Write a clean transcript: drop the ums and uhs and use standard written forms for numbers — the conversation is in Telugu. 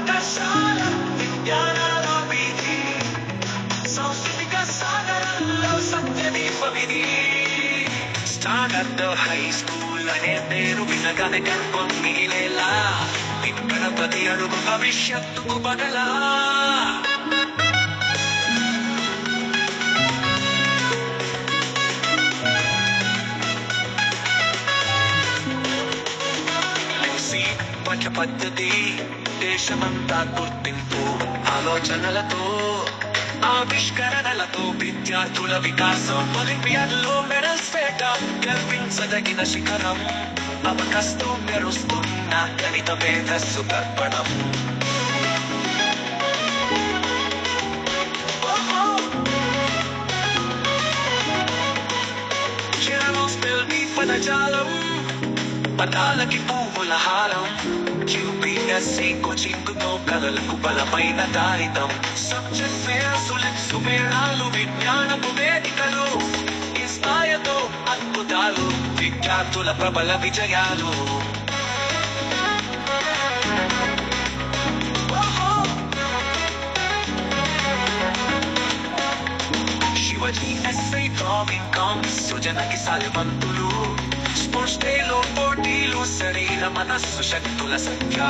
పాఠశాల విజ్ఞానాల వీధి సాంస్కృతిక సాగరంలో సత్యదీప విధి స్టాండర్డ్ హై స్కూల్ అనే పేరు వినగానే గర్వం మిగిలేలా ఇక్కడ ప్రతి అడుగు భవిష్యత్తుకు బదలా పాఠ్య పద్ధతి దేశమంతా గుర్తింపు ఆలోచనలతో ఆవిష్కరణలతో విద్యార్థుల వికాసం ఒలింపియాడ్లో మెడల్స్ వేట గర్వించదగిన శిఖరం అవకాశంతో మెరుస్తున్న గణిత మేధస్సు తర్పణం పదజాలం పదాలకి పువ్వుల హారం QPSC కోచింగ్తో కలలకు బలమైన దారితం సబ్జెక్ట్ ఫేర్సులు సుమేళాలు విజ్ఞానపు వేదికలు ఇన్స్పైర్తో అద్భుతాలు విద్యార్థుల ప్రబల విజయాలు శివజీ ఎస్ఐ డ్రాయింగ్ కాంగ్స్ సృజనకి సాల్వంతులు స్పోర్ట్స్ డేలో పోటీలు శరీర మనస్సు శక్తుల సంఖ్య